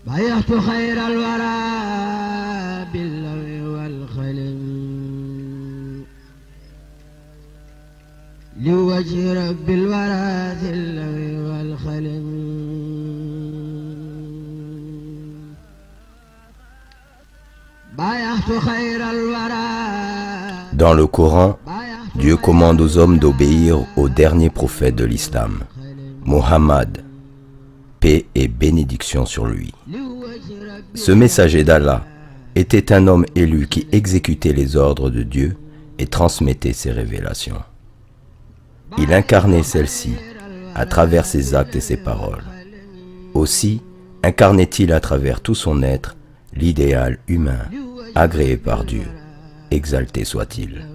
بايعت خير الورى باللوي والخلم لوجه رب الورى ذي اللوي والخلم بايعت خير الورى. Dans le Coran, Dieu commande aux hommes d'obéir au dernier prophète de l'islam, Mohammed, paix et bénédiction sur lui. Ce messager d'Allah était un homme élu qui exécutait les ordres de Dieu et transmettait ses révélations. Il incarnait celles-ci à travers ses actes et ses paroles. Aussi incarnait-il à travers tout son être l'idéal humain, agréé par Dieu, exalté soit-il.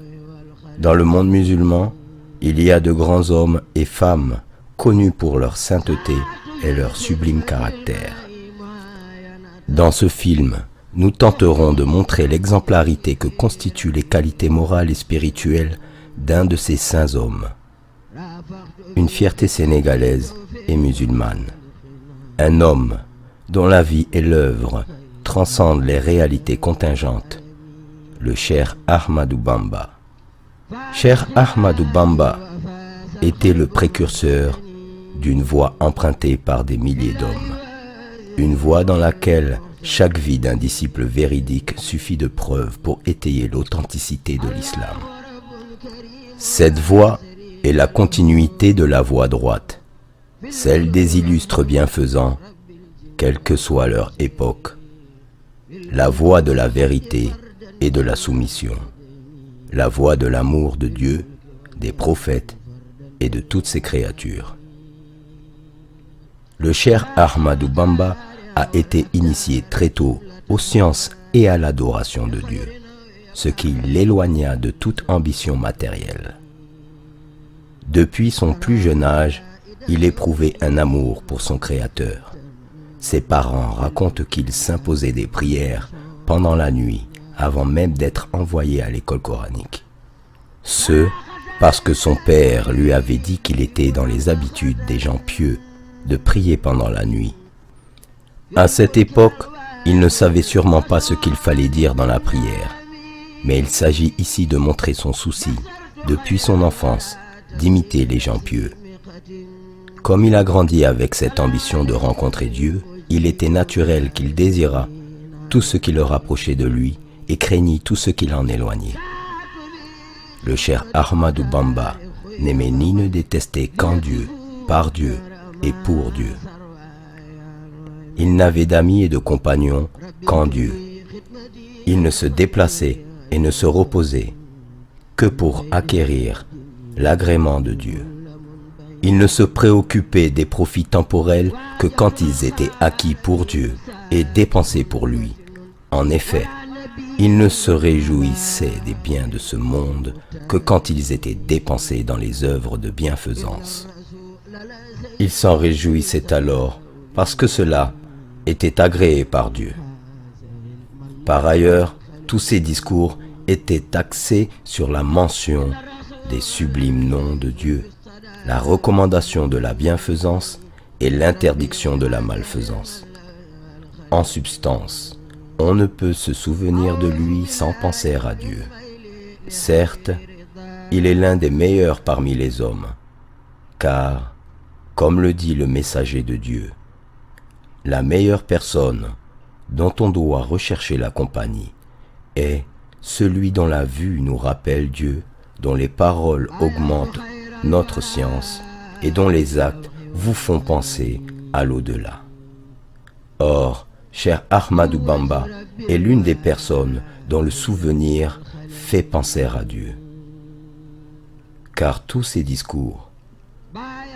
Dans le monde musulman, il y a de grands hommes et femmes connus pour leur sainteté et leur sublime caractère. Dans ce film, nous tenterons de montrer l'exemplarité que constituent les qualités morales et spirituelles d'un de ces saints hommes. Une fierté sénégalaise et musulmane. Un homme dont la vie et l'œuvre transcendent les réalités contingentes. Le Cheikh Ahmadou Bamba. Cheikh Ahmadou Bamba était le précurseur d'une voie empruntée par des milliers d'hommes. Une voie dans laquelle chaque vie d'un disciple véridique suffit de preuve pour étayer l'authenticité de l'islam. Cette voie est la continuité de la voie droite, celle des illustres bienfaisants, quelle que soit leur époque. La voie de la vérité et de la soumission. La voie de l'amour de Dieu, des prophètes et de toutes ses créatures. Le Cheikh Ahmadou Bamba a été initié très tôt aux sciences et à l'adoration de Dieu, ce qui l'éloigna de toute ambition matérielle. Depuis son plus jeune âge, il éprouvait un amour pour son Créateur. Ses parents racontent qu'il s'imposait des prières pendant la nuit avant même d'être envoyé à l'école coranique. Ce, parce que son père lui avait dit qu'il était dans les habitudes des gens pieux de prier pendant la nuit. À cette époque, il ne savait sûrement pas ce qu'il fallait dire dans la prière, mais il s'agit ici de montrer son souci, depuis son enfance, d'imiter les gens pieux. Comme il a grandi avec cette ambition de rencontrer Dieu, il était naturel qu'il désirât tout ce qui le rapprochait de lui et craignit tout ce qui l'en éloignait. Le Cheikh Ahmadou Bamba n'aimait ni ne détestait qu'en Dieu, par Dieu et pour Dieu. Il n'avait d'amis et de compagnons qu'en Dieu. Il ne se déplaçait et ne se reposait que pour acquérir l'agrément de Dieu. Il ne se préoccupait des profits temporels que quand ils étaient acquis pour Dieu et dépensés pour lui. En effet, il ne se réjouissait des biens de ce monde que quand ils étaient dépensés dans les œuvres de bienfaisance. Il s'en réjouissait alors parce que cela était agréé par Dieu. Par ailleurs, tous ses discours étaient axés sur la mention des sublimes noms de Dieu, la recommandation de la bienfaisance et l'interdiction de la malfaisance. En substance, on ne peut se souvenir de lui sans penser à Dieu. Certes, il est l'un des meilleurs parmi les hommes, car, comme le dit le messager de Dieu, la meilleure personne dont on doit rechercher la compagnie est celui dont la vue nous rappelle Dieu, dont les paroles augmentent notre science et dont les actes vous font penser à l'au-delà. Or, Cheikh Ahmadou Bamba est l'une des personnes dont le souvenir fait penser à Dieu. Car tous ses discours,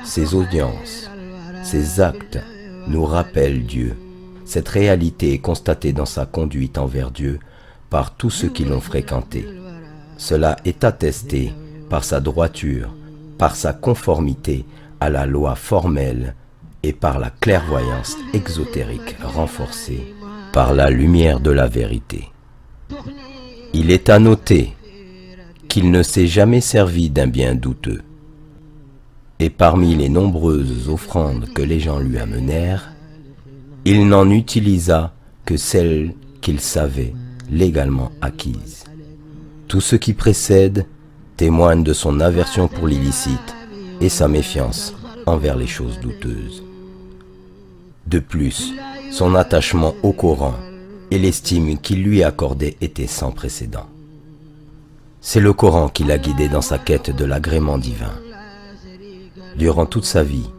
ses audiences, ses actes nous rappellent Dieu. Cette réalité est constatée dans sa conduite envers Dieu par tous ceux qui l'ont fréquenté. Cela est attesté par sa droiture, par sa conformité à la loi formelle et par la clairvoyance exotérique renforcée par la lumière de la vérité. Il est à noter qu'il ne s'est jamais servi d'un bien douteux. Et parmi les nombreuses offrandes que les gens lui amenèrent, Il n'en utilisa que celles qu'il savait légalement acquises. Tout ce qui précède témoigne de son aversion pour l'illicite et sa méfiance envers les choses douteuses. De plus, son attachement au Coran et l'estime qu'il lui accordait étaient sans précédent. C'est le Coran qui l'a guidé dans sa quête de l'agrément divin. Durant toute sa vie,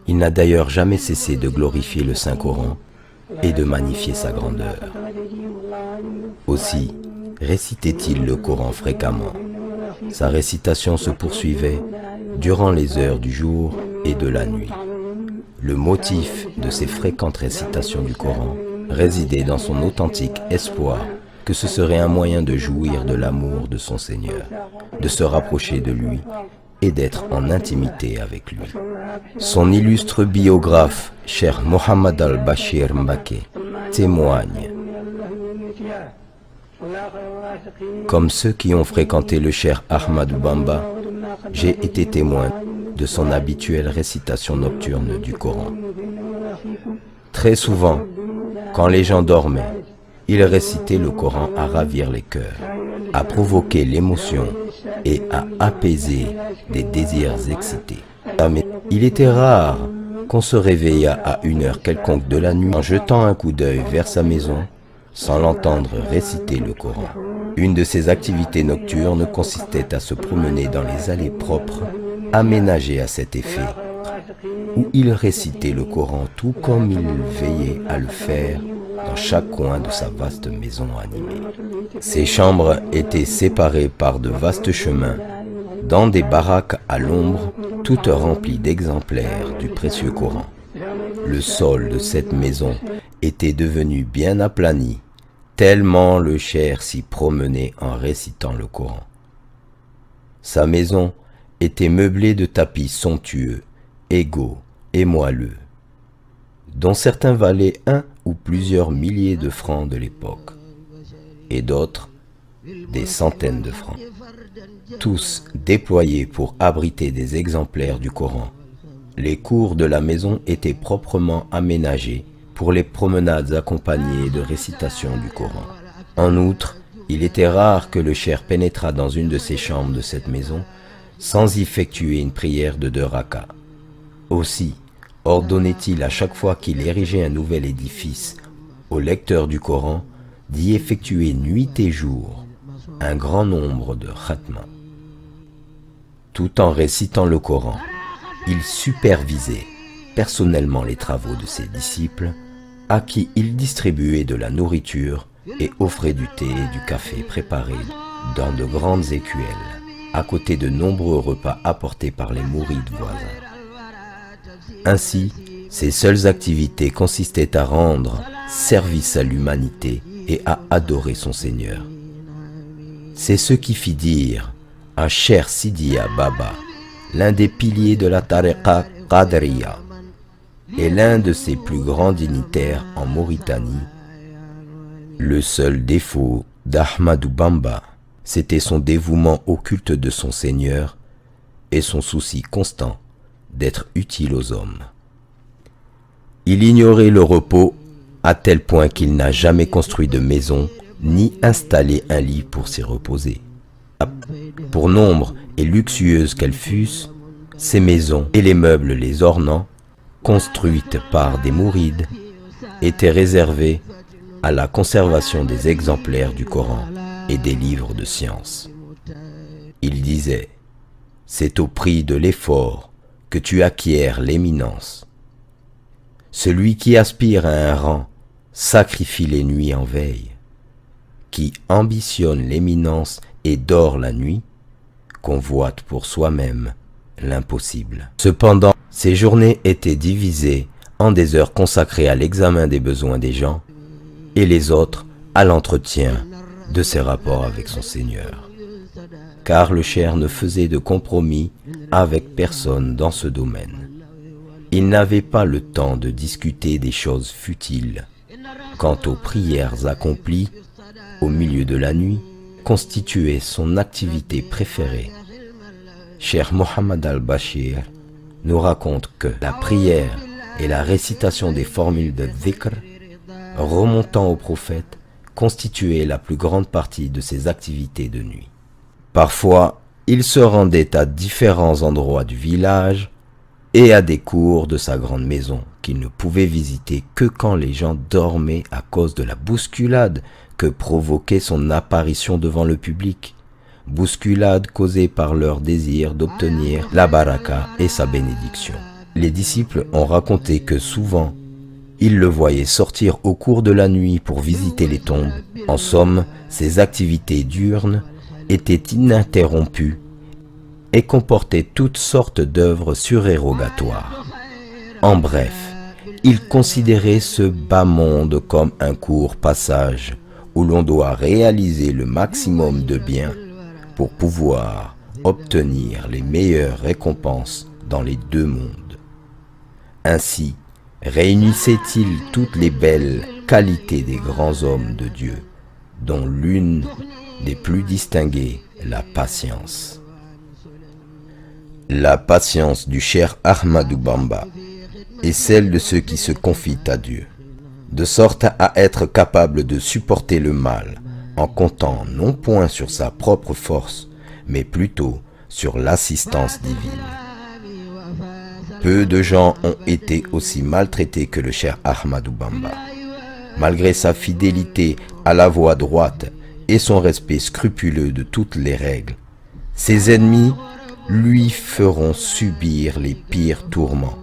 il n'a d'ailleurs jamais cessé de glorifier le Saint-Coran et de magnifier sa grandeur. Aussi, récitait-il le Coran fréquemment. Sa récitation se poursuivait durant les heures du jour et de la nuit. Le motif de ces fréquentes récitations du Coran résidait dans son authentique espoir que ce serait un moyen de jouir de l'amour de son Seigneur, de se rapprocher de lui et d'être en intimité avec lui. Son illustre biographe, Cheikh Mohammed al-Bashir Mbaké, témoigne: comme ceux qui ont fréquenté le Cheikh Ahmadou Bamba, j'ai été témoin de son habituelle récitation nocturne du Coran. Très souvent, quand les gens dormaient, il récitait le Coran à ravir les cœurs, à provoquer l'émotion et à apaiser des désirs excités. Mais il était rare qu'on se réveillât à une heure quelconque de la nuit en jetant un coup d'œil vers sa maison sans l'entendre réciter le Coran. Une de ses activités nocturnes consistait à se promener dans les allées propres aménagées à cet effet, où il récitait le Coran tout comme il veillait à le faire dans chaque coin de sa vaste maison animée. Ses chambres étaient séparées par de vastes chemins, dans des baraques à l'ombre, toutes remplies d'exemplaires du précieux Coran. Le sol de cette maison était devenu bien aplani, tellement le cheikh s'y promenait en récitant le Coran. Sa maison était meublée de tapis somptueux, égaux et moelleux, dont certains valaient 1 ou plusieurs milliers de francs de l'époque, et d'autres des centaines de francs, tous déployés pour abriter des exemplaires du Coran. Les cours de la maison étaient proprement aménagés pour les promenades accompagnées de récitations du Coran. En outre, il était rare que le cheikh pénétrât dans une de ces chambres de cette maison sans y effectuer une prière de 2 rakas. Aussi, ordonnait-il à chaque fois qu'il érigeait un nouvel édifice au lecteur du Coran d'y effectuer nuit et jour un grand nombre de khatmas. Tout en récitant le Coran, il supervisait personnellement les travaux de ses disciples, à qui il distribuait de la nourriture et offrait du thé et du café préparés dans de grandes écuelles, à côté de nombreux repas apportés par les mourides voisins. Ainsi, ses seules activités consistaient à rendre service à l'humanité et à adorer son Seigneur. C'est ce qui fit dire à Cheikh Sidiya Baba, l'un des piliers de la tariqa Qadriya et l'un de ses plus grands dignitaires en Mauritanie: le seul défaut d'Ahmadou Bamba, c'était son dévouement au culte de son Seigneur et son souci constant d'être utile aux hommes. Il ignorait le repos à tel point qu'il n'a jamais construit de maison ni installé un lit pour s'y reposer. Pour nombre et luxueuses qu'elles fussent, ces maisons et les meubles les ornant, construites par des mourides, étaient réservées à la conservation des exemplaires du Coran et des livres de science. Il disait: c'est au prix de l'effort que tu acquiers l'éminence. Celui qui aspire à un rang sacrifie les nuits en veille. Qui ambitionne l'éminence et dort la nuit, convoite pour soi-même l'impossible. Cependant, ces journées étaient divisées en des heures consacrées à l'examen des besoins des gens et les autres à l'entretien de ses rapports avec son Seigneur. Car le cheikh ne faisait de compromis avec personne dans ce domaine. Il n'avait pas le temps de discuter des choses futiles. Quant aux prières accomplies au milieu de la nuit, constituait son activité préférée. Cheikh Mohammed al-Bashir nous raconte que la prière et la récitation des formules de dhikr remontant au prophète constituaient la plus grande partie de ses activités de nuit. Parfois, il se rendait à différents endroits du village et à des cours de sa grande maison qu'il ne pouvait visiter que quand les gens dormaient à cause de la bousculade que provoquait son apparition devant le public, bousculade causée par leur désir d'obtenir la baraka et sa bénédiction. Les disciples ont raconté que souvent, ils le voyaient sortir au cours de la nuit pour visiter les tombes. En somme, ses activités diurnes étaient ininterrompues et comportaient toutes sortes d'œuvres surérogatoires. En bref, il considérait ce bas monde comme un court passage où l'on doit réaliser le maximum de bien pour pouvoir obtenir les meilleures récompenses dans les deux mondes. Ainsi, réunissait-il toutes les belles qualités des grands hommes de Dieu, dont l'une des plus distinguées, la patience. La patience du cher Ahmadou Bamba est celle de ceux qui se confient à Dieu, de sorte à être capable de supporter le mal en comptant non point sur sa propre force, mais plutôt sur l'assistance divine. Peu de gens ont été aussi maltraités que le cher Ahmadou Bamba. Malgré sa fidélité à la voie droite et son respect scrupuleux de toutes les règles, ses ennemis lui feront subir les pires tourments.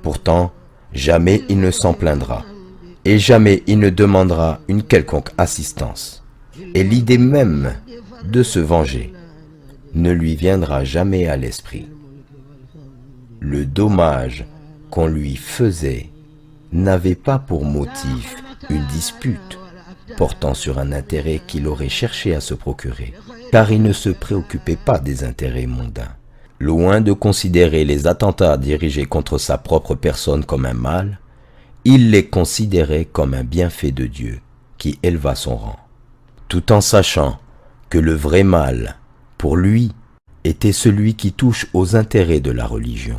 Pourtant, jamais il ne s'en plaindra, et jamais il ne demandera une quelconque assistance. Et l'idée même de se venger ne lui viendra jamais à l'esprit. Le dommage qu'on lui faisait n'avait pas pour motif une dispute portant sur un intérêt qu'il aurait cherché à se procurer, car il ne se préoccupait pas des intérêts mondains. Loin de considérer les attentats dirigés contre sa propre personne comme un mal, il les considérait comme un bienfait de Dieu qui éleva son rang, tout en sachant que le vrai mal, pour lui, était celui qui touche aux intérêts de la religion.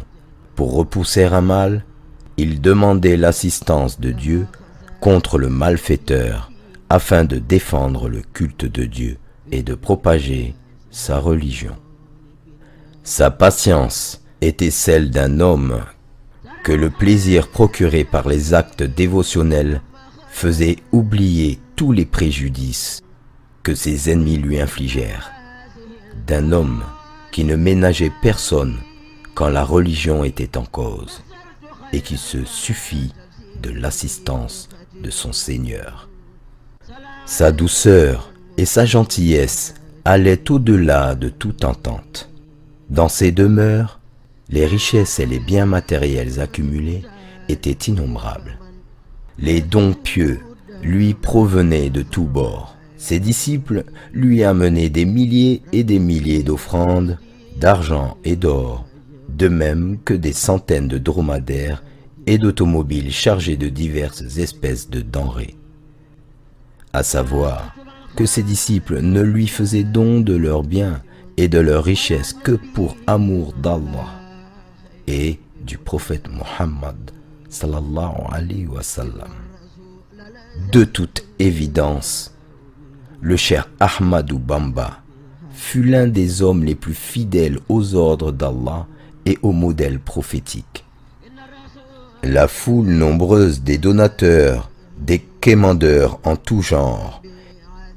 Pour repousser un mal, il demandait l'assistance de Dieu contre le malfaiteur afin de défendre le culte de Dieu et de propager sa religion. Sa patience était celle d'un homme que le plaisir procuré par les actes dévotionnels faisait oublier tous les préjudices que ses ennemis lui infligèrent, d'un homme qui ne ménageait personne quand la religion était en cause et qui se suffit de l'assistance de son Seigneur. Sa douceur et sa gentillesse allaient au-delà de toute entente. Dans ses demeures, les richesses et les biens matériels accumulés étaient innombrables. Les dons pieux lui provenaient de tous bords. Ses disciples lui amenaient des milliers et des milliers d'offrandes, d'argent et d'or, de même que des centaines de dromadaires et d'automobiles chargés de diverses espèces de denrées. À savoir que ses disciples ne lui faisaient don de leurs biens et de leurs richesses que pour amour d'Allah et du prophète Muhammad sallallahu alayhi wa sallam. De toute évidence, le cher Ahmadou Bamba fut l'un des hommes les plus fidèles aux ordres d'Allah et aux modèles prophétiques. La foule nombreuse des donateurs, des quémandeurs en tout genre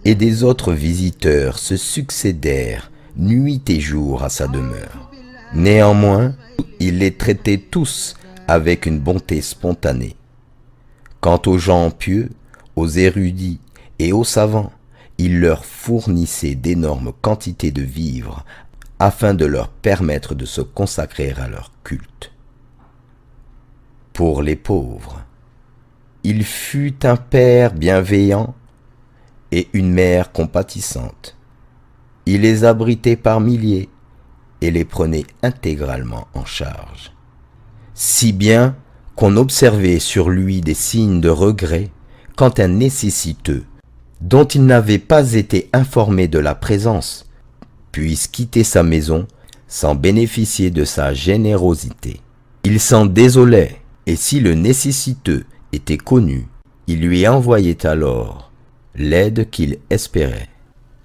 et des autres visiteurs se succédèrent nuit et jour à sa demeure. Néanmoins, il les traitait tous avec une bonté spontanée. Quant aux gens pieux, aux érudits et aux savants, il leur fournissait d'énormes quantités de vivres afin de leur permettre de se consacrer à leur culte. Pour les pauvres, il fut un père bienveillant et une mère compatissante. Il les abritait par milliers et les prenait intégralement en charge. Si bien qu'on observait sur lui des signes de regret quand un nécessiteux, dont il n'avait pas été informé de la présence, puisse quitter sa maison sans bénéficier de sa générosité. Il s'en désolait Et si le nécessiteux était connu, il lui envoyait alors l'aide qu'il espérait.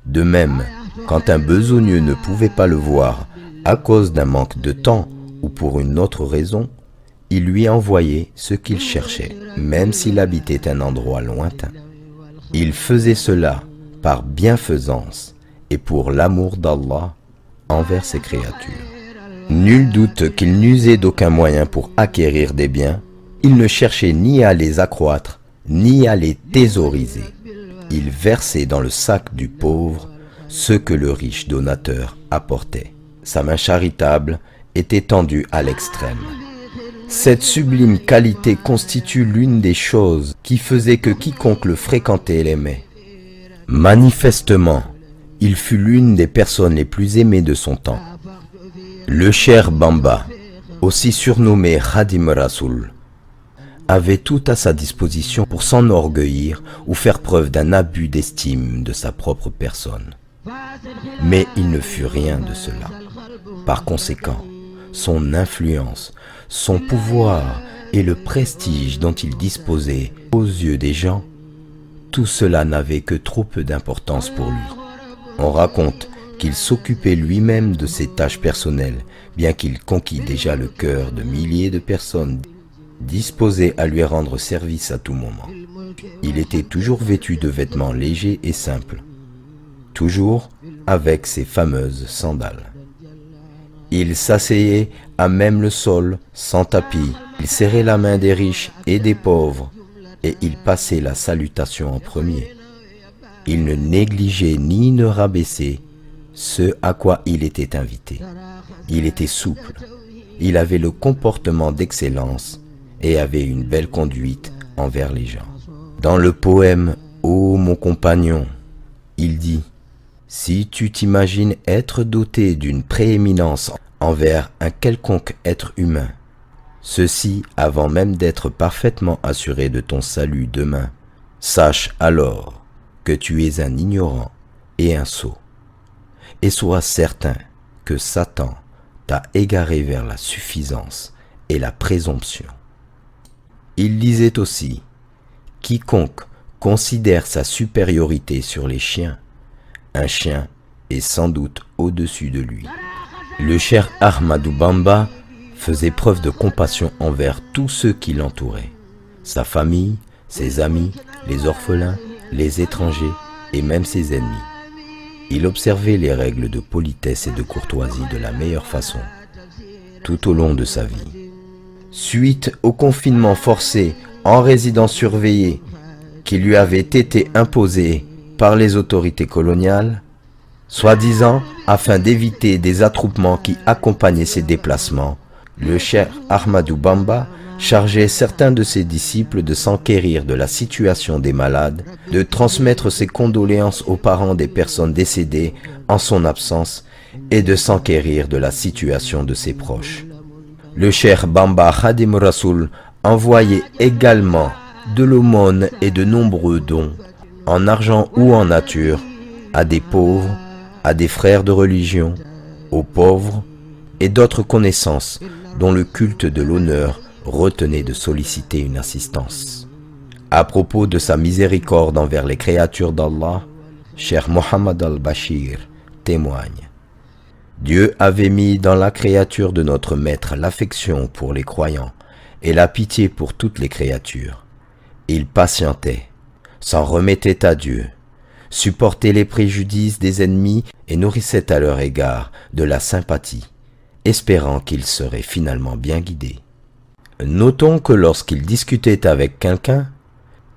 De même, quand un besogneux ne pouvait pas le voir à cause d'un manque de temps ou pour une autre raison, il lui envoyait ce qu'il cherchait, même s'il habitait un endroit lointain. Il faisait cela par bienfaisance et pour l'amour d'Allah envers ses créatures. Nul doute qu'il n'usait d'aucun moyen pour acquérir des biens. Il ne cherchait ni à les accroître, ni à les thésauriser. Il versait dans le sac du pauvre ce que le riche donateur apportait. Sa main charitable était tendue à l'extrême. Cette sublime qualité constitue l'une des choses qui faisait que quiconque le fréquentait l'aimait. Manifestement, il fut l'une des personnes les plus aimées de son temps. Le Cheikh Bamba, aussi surnommé Khadim Rasoul, avait tout à sa disposition pour s'enorgueillir ou faire preuve d'un abus d'estime de sa propre personne. Mais il ne fut rien de cela. Par conséquent, son influence, son pouvoir et le prestige dont il disposait aux yeux des gens, tout cela n'avait que trop peu d'importance pour lui. On raconte qu'il s'occupait lui-même de ses tâches personnelles, bien qu'il conquît déjà le cœur de milliers de personnes disposées à lui rendre service à tout moment. Il était toujours vêtu de vêtements légers et simples, toujours avec ses fameuses sandales. Il s'asseyait à même le sol, sans tapis. Il serrait la main des riches et des pauvres, et il passait la salutation en premier. Il ne négligeait ni ne rabaissait ce à quoi il était invité. Il était souple, il avait le comportement d'excellence et avait une belle conduite envers les gens. Dans le poème « Ô mon compagnon », il dit « Si tu t'imagines être doté d'une prééminence envers un quelconque être humain, ceci avant même d'être parfaitement assuré de ton salut demain, sache alors que tu es un ignorant et un sot, et sois certain que Satan t'a égaré vers la suffisance et la présomption. » Il disait aussi « Quiconque considère sa supériorité sur les chiens, un chien est sans doute au-dessus de lui. » Le Cheikh Ahmadou Bamba faisait preuve de compassion envers tous ceux qui l'entouraient, sa famille, ses amis, les orphelins, les étrangers et même ses ennemis. Il observait les règles de politesse et de courtoisie de la meilleure façon, tout au long de sa vie. Suite au confinement forcé en résidence surveillée qui lui avait été imposé par les autorités coloniales, soi-disant afin d'éviter des attroupements qui accompagnaient ses déplacements, le Cheikh Ahmadou Bamba chargeait certains de ses disciples de s'enquérir de la situation des malades, de transmettre ses condoléances aux parents des personnes décédées en son absence et de s'enquérir de la situation de ses proches. Le Cheikh Bamba Khadim Rasoul envoyait également de l'aumône et de nombreux dons, en argent ou en nature, à des pauvres, à des frères de religion, aux pauvres et d'autres connaissances dont le culte de l'honneur retenait de solliciter une assistance. À propos de sa miséricorde envers les créatures d'Allah, Cheikh Mohammed al-Bashir témoigne: Dieu avait mis dans la créature de notre Maître l'affection pour les croyants et la pitié pour toutes les créatures. Il patientait, s'en remettait à Dieu, supportait les préjudices des ennemis et nourrissait à leur égard de la sympathie, espérant qu'ils seraient finalement bien guidés. Notons que lorsqu'il discutait avec quelqu'un,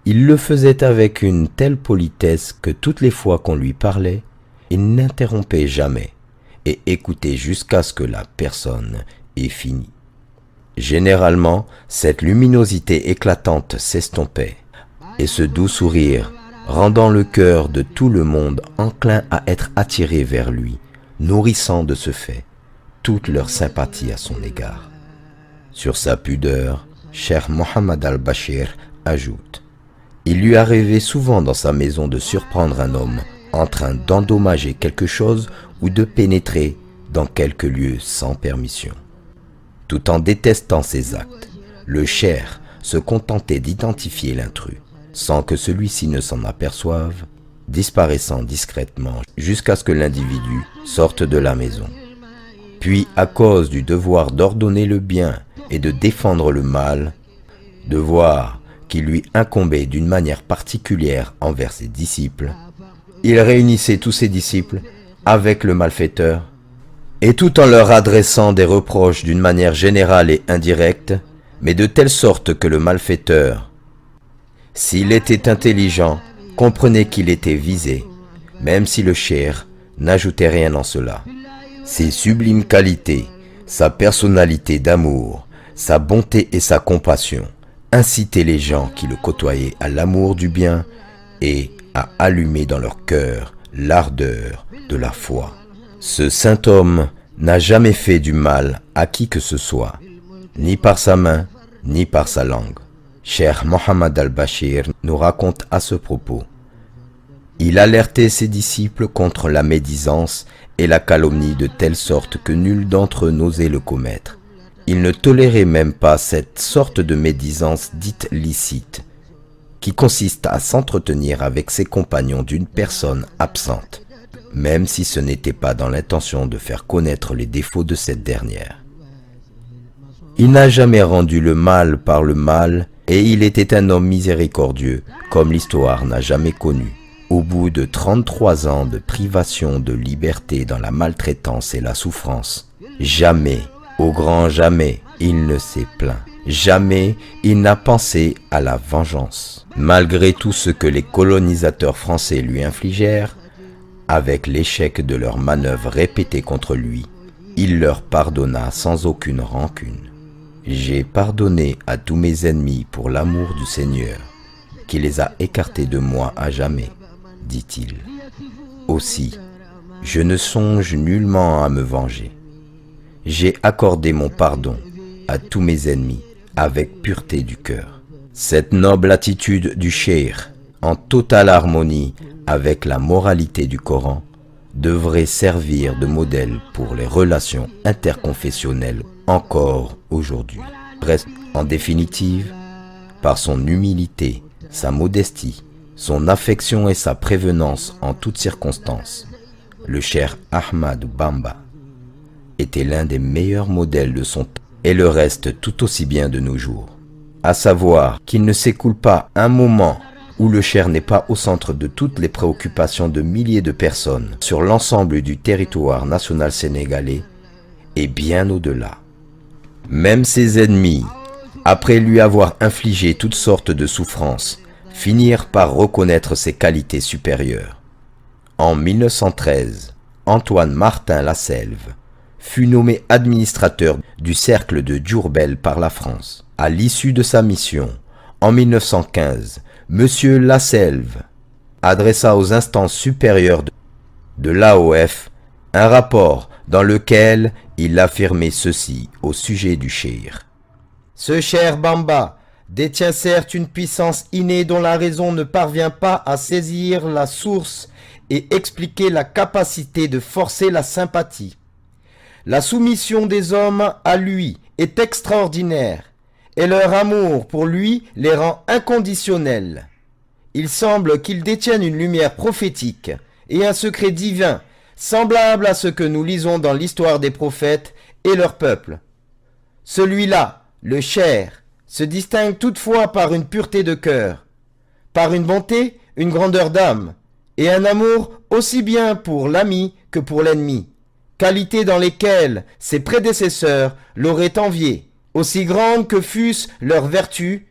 il le faisait avec une telle politesse que toutes les fois qu'on lui parlait, il n'interrompait jamais et écoutait jusqu'à ce que la personne ait fini. Généralement, cette luminosité éclatante s'estompait, et ce doux sourire, rendant le cœur de tout le monde enclin à être attiré vers lui, nourrissant de ce fait toute leur sympathie à son égard. Sur sa pudeur, Cheikh Mohammed al-Bashir ajoute: il lui arrivait souvent dans sa maison de surprendre un homme en train d'endommager quelque chose ou de pénétrer dans quelque lieu sans permission. Tout en détestant ces actes, le cheikh se contentait d'identifier l'intrus, sans que celui-ci ne s'en aperçoive, disparaissant discrètement jusqu'à ce que l'individu sorte de la maison. Puis, à cause du devoir d'ordonner le bien et de défendre le mal, devoir qui lui incombait d'une manière particulière envers ses disciples, il réunissait tous ses disciples avec le malfaiteur, et tout en leur adressant des reproches d'une manière générale et indirecte, mais de telle sorte que le malfaiteur, s'il était intelligent, comprenait qu'il était visé, même si le cheikh n'ajoutait rien en cela. Ses sublimes qualités, sa personnalité d'amour, sa bonté et sa compassion incitaient les gens qui le côtoyaient à l'amour du bien et à allumer dans leur cœur l'ardeur de la foi. Ce saint homme n'a jamais fait du mal à qui que ce soit, ni par sa main, ni par sa langue. Cheikh Mohammed al-Bashir nous raconte à ce propos: il alertait ses disciples contre la médisance et la calomnie de telle sorte que nul d'entre eux n'osait le commettre. Il ne tolérait même pas cette sorte de médisance dite licite, qui consiste à s'entretenir avec ses compagnons d'une personne absente, même si ce n'était pas dans l'intention de faire connaître les défauts de cette dernière. Il n'a jamais rendu le mal par le mal, et il était un homme miséricordieux, comme l'histoire n'a jamais connu. Au bout de 33 ans de privation de liberté dans la maltraitance et la souffrance, jamais, au grand jamais, il ne s'est plaint. Jamais il n'a pensé à la vengeance. Malgré tout ce que les colonisateurs français lui infligèrent, avec l'échec de leurs manœuvres répétées contre lui, il leur pardonna sans aucune rancune. J'ai pardonné à tous mes ennemis pour l'amour du Seigneur, qui les a écartés de moi à jamais, dit-il. Aussi, je ne songe nullement à me venger. J'ai accordé mon pardon à tous mes ennemis avec pureté du cœur. Cette noble attitude du cheikh, en totale harmonie avec la moralité du Coran, devrait servir de modèle pour les relations interconfessionnelles encore aujourd'hui. Presque en définitive, par son humilité, sa modestie, son affection et sa prévenance en toutes circonstances, le cheikh Ahmad Bamba était l'un des meilleurs modèles de son temps et le reste tout aussi bien de nos jours. À savoir qu'il ne s'écoule pas un moment où le cheikh n'est pas au centre de toutes les préoccupations de milliers de personnes sur l'ensemble du territoire national sénégalais et bien au-delà. Même ses ennemis, après lui avoir infligé toutes sortes de souffrances, finirent par reconnaître ses qualités supérieures. En 1913, Antoine Martin Lasselve fut nommé administrateur du cercle de Diourbel par la France. À l'issue de sa mission, en 1915, M. Lasselve adressa aux instances supérieures de l'AOF un rapport dans lequel il affirmait ceci au sujet du cheikh. Ce cher Bamba détient certes une puissance innée dont la raison ne parvient pas à saisir la source et expliquer la capacité de forcer la sympathie. La soumission des hommes à lui est extraordinaire et leur amour pour lui les rend inconditionnels. Il semble qu'ils détiennent une lumière prophétique et un secret divin semblable à ce que nous lisons dans l'histoire des prophètes et leur peuple. Celui-là, le cheikh, se distingue toutefois par une pureté de cœur, par une bonté, une grandeur d'âme, et un amour aussi bien pour l'ami que pour l'ennemi, qualités dans lesquelles ses prédécesseurs l'auraient envié, aussi grandes que fussent leurs vertus,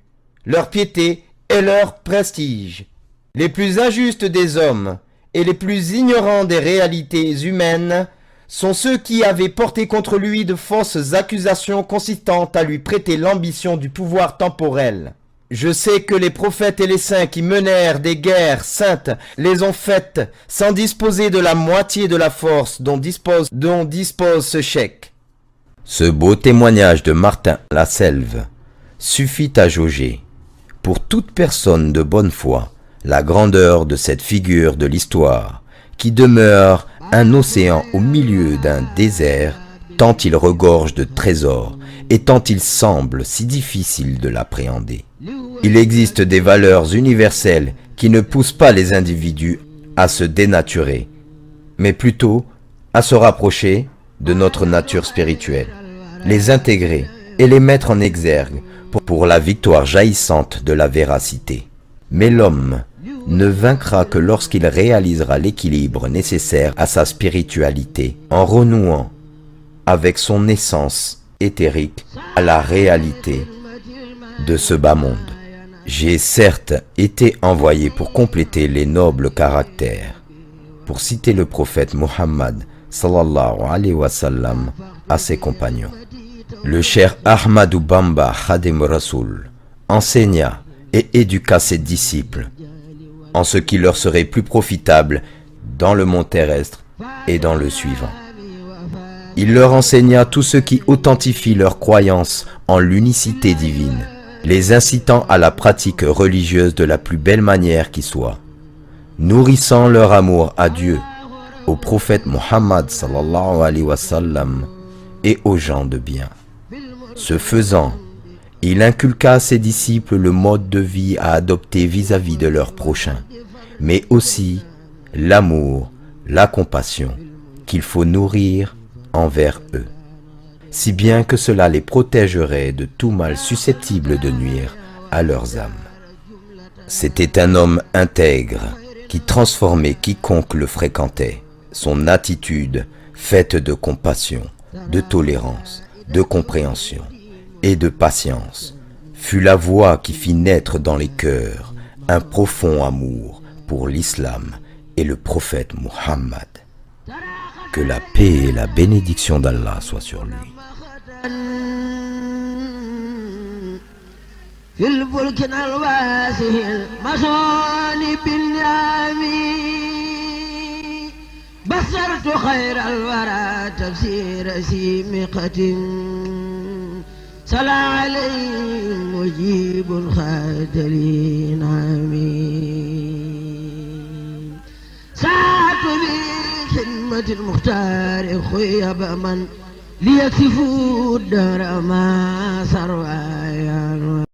leur piété et leur prestige. Les plus injustes des hommes et les plus ignorants des réalités humaines sont ceux qui avaient porté contre lui de fausses accusations consistant à lui prêter l'ambition du pouvoir temporel. Je sais que les prophètes et les saints qui menèrent des guerres saintes les ont faites sans disposer de la moitié de la force dont dispose ce cheikh. Ce beau témoignage de Martin Lasselve suffit à jauger, pour toute personne de bonne foi, la grandeur de cette figure de l'histoire qui demeure un océan au milieu d'un désert tant il regorge de trésors et tant il semble si difficile de l'appréhender. Il existe des valeurs universelles qui ne poussent pas les individus à se dénaturer, mais plutôt à se rapprocher de notre nature spirituelle, les intégrer et les mettre en exergue pour la victoire jaillissante de la véracité. Mais l'homme ne vaincra que lorsqu'il réalisera l'équilibre nécessaire à sa spiritualité, en renouant avec son essence éthérique à la réalité de ce bas monde. J'ai certes été envoyé pour compléter les nobles caractères, pour citer le prophète Muhammad sallallahu alayhi wa sallam à ses compagnons. Le cher Ahmadou Bamba Khadim Rasoul enseigna et éduqua ses disciples en ce qui leur serait plus profitable dans le monde terrestre et dans le suivant. Il leur enseigna tout ce qui authentifie leur croyance en l'unicité divine, les incitant à la pratique religieuse de la plus belle manière qui soit, nourrissant leur amour à Dieu, au prophète Muhammad sallallahu alayhi wa sallam et aux gens de bien. Ce faisant, il inculqua à ses disciples le mode de vie à adopter vis-à-vis de leurs prochains, mais aussi l'amour, la compassion qu'il faut nourrir envers eux, si bien que cela les protégerait de tout mal susceptible de nuire à leurs âmes. C'était un homme intègre qui transformait quiconque le fréquentait. Son attitude, faite de compassion, de tolérance, de compréhension et de patience, fut la voie qui fit naître dans les cœurs un profond amour pour l'islam et le prophète Muhammad. Que la paix et la bénédiction d'Allah soient sur lui. بصرت خير الورى تفسير سيمقة صلى عليه مجيب خاد لي نعمين ساعة بخدمة المختار خيب من ليكفوا الدار ما سروا